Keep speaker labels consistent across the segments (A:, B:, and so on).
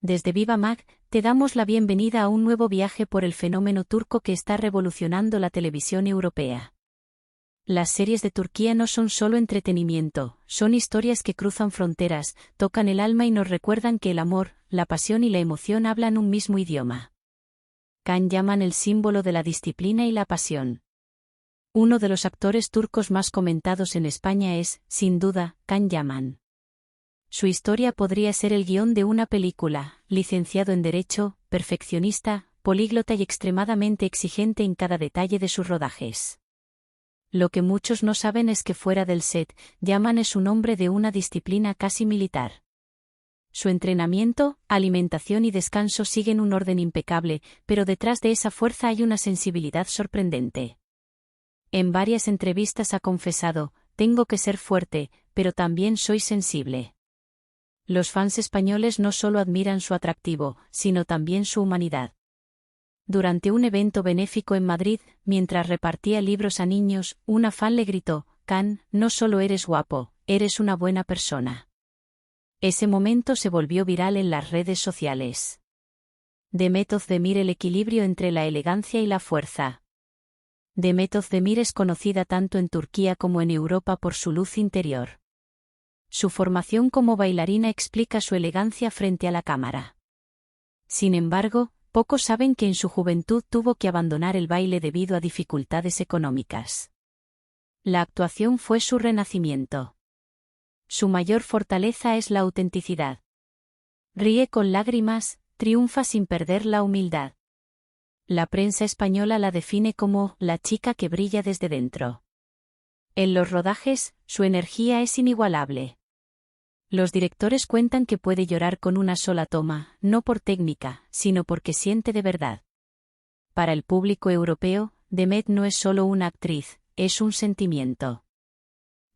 A: Desde Viva Mag, te damos la bienvenida a un nuevo viaje por el fenómeno turco que está revolucionando la televisión europea. Las series de Turquía no son solo entretenimiento, son historias que cruzan fronteras, tocan el alma y nos recuerdan que el amor, la pasión y la emoción hablan un mismo idioma. Can Yaman, el símbolo de la disciplina y la pasión. Uno de los actores turcos más comentados en España es, sin duda, Can Yaman. Su historia podría ser el guión de una película, licenciado en Derecho, perfeccionista, políglota y extremadamente exigente en cada detalle de sus rodajes. Lo que muchos no saben es que fuera del set, Yaman es un hombre de una disciplina casi militar. Su entrenamiento, alimentación y descanso siguen un orden impecable, pero detrás de esa fuerza hay una sensibilidad sorprendente. En varias entrevistas ha confesado, tengo que ser fuerte, pero también soy sensible. Los fans españoles no solo admiran su atractivo, sino también su humanidad. Durante un evento benéfico en Madrid, mientras repartía libros a niños, una fan le gritó, Can, no solo eres guapo, eres una buena persona. Ese momento se volvió viral en las redes sociales. Demet Özdemir, el equilibrio entre la elegancia y la fuerza. Demet Özdemir es conocida tanto en Turquía como en Europa por su luz interior. Su formación como bailarina explica su elegancia frente a la cámara. Sin embargo, pocos saben que en su juventud tuvo que abandonar el baile debido a dificultades económicas. La actuación fue su renacimiento. Su mayor fortaleza es la autenticidad. Ríe con lágrimas, triunfa sin perder la humildad. La prensa española la define como la chica que brilla desde dentro. En los rodajes, su energía es inigualable. Los directores cuentan que puede llorar con una sola toma, no por técnica, sino porque siente de verdad. Para el público europeo, Demet no es solo una actriz, es un sentimiento.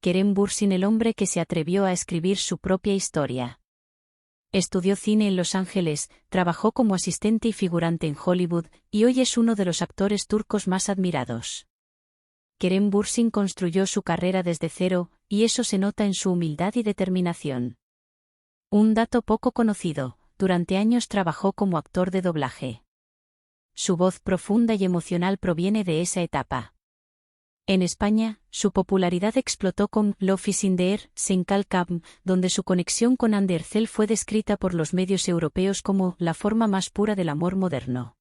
A: Kerem Bürsin, el hombre que se atrevió a escribir su propia historia. Estudió cine en Los Ángeles, trabajó como asistente y figurante en Hollywood, y hoy es uno de los actores turcos más admirados. Kerem Bürsin construyó su carrera desde cero, y eso se nota en su humildad y determinación. Un dato poco conocido, durante años trabajó como actor de doblaje. Su voz profunda y emocional proviene de esa etapa. En España, su popularidad explotó con Love is in the air, Senkal Kam, donde su conexión con Hande Erçel fue descrita por los medios europeos como la forma más pura del amor moderno.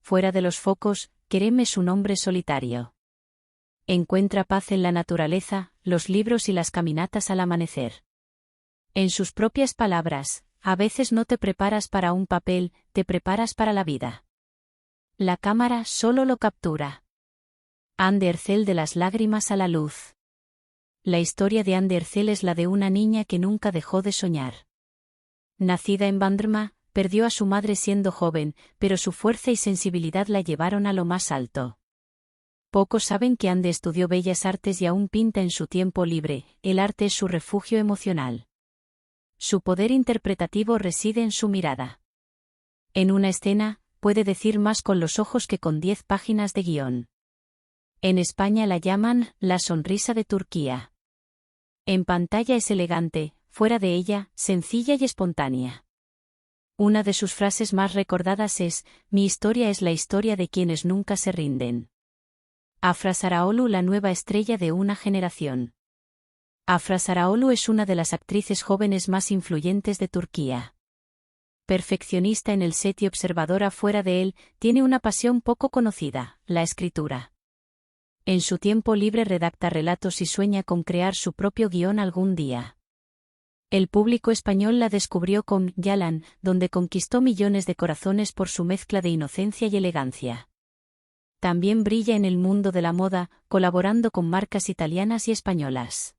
A: Fuera de los focos, Kerem es un hombre solitario. Encuentra paz en la naturaleza, los libros y las caminatas al amanecer. En sus propias palabras, a veces no te preparas para un papel, te preparas para la vida. La cámara solo lo captura. Hande Erçel, de las lágrimas a la luz. La historia de Hande Erçel es la de una niña que nunca dejó de soñar. Nacida en Bandırma, perdió a su madre siendo joven, pero su fuerza y sensibilidad la llevaron a lo más alto. Pocos saben que Hande estudió Bellas Artes y aún pinta en su tiempo libre, el arte es su refugio emocional. Su poder interpretativo reside en su mirada. En una escena, puede decir más con los ojos que con 10 páginas de guión. En España la llaman la sonrisa de Turquía. En pantalla es elegante, fuera de ella, sencilla y espontánea. Una de sus frases más recordadas es, mi historia es la historia de quienes nunca se rinden. Afra Sarıoğlu, la nueva estrella de una generación. Afra Sarıoğlu es una de las actrices jóvenes más influyentes de Turquía. Perfeccionista en el set y observadora fuera de él, tiene una pasión poco conocida, la escritura. En su tiempo libre redacta relatos y sueña con crear su propio guión algún día. El público español la descubrió con Yalan, donde conquistó millones de corazones por su mezcla de inocencia y elegancia. También brilla en el mundo de la moda, colaborando con marcas italianas y españolas.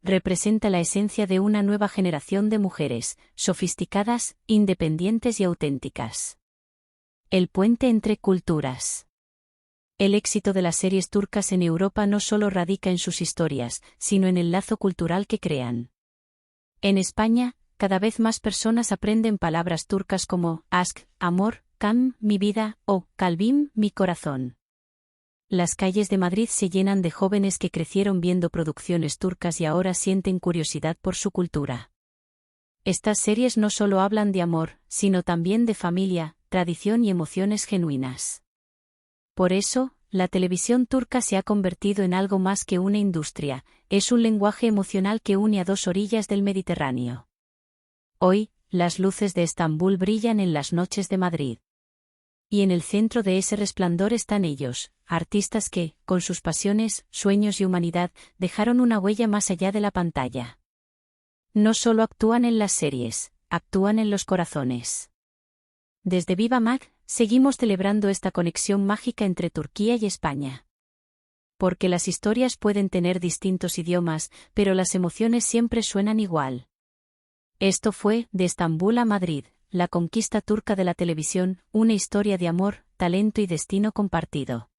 A: Representa la esencia de una nueva generación de mujeres, sofisticadas, independientes y auténticas. El puente entre culturas. El éxito de las series turcas en Europa no solo radica en sus historias, sino en el lazo cultural que crean. En España, cada vez más personas aprenden palabras turcas como aşk, amor, Can, mi vida, o Kalbim, mi corazón. Las calles de Madrid se llenan de jóvenes que crecieron viendo producciones turcas y ahora sienten curiosidad por su cultura. Estas series no solo hablan de amor, sino también de familia, tradición y emociones genuinas. Por eso, la televisión turca se ha convertido en algo más que una industria, es un lenguaje emocional que une a dos orillas del Mediterráneo. Hoy, las luces de Estambul brillan en las noches de Madrid. Y en el centro de ese resplandor están ellos, artistas que, con sus pasiones, sueños y humanidad, dejaron una huella más allá de la pantalla. No solo actúan en las series, actúan en los corazones. Desde Viva Mag, seguimos celebrando esta conexión mágica entre Turquía y España. Porque las historias pueden tener distintos idiomas, pero las emociones siempre suenan igual. Esto fue, de Estambul a Madrid, la conquista turca de la televisión, una historia de amor, talento y destino compartido.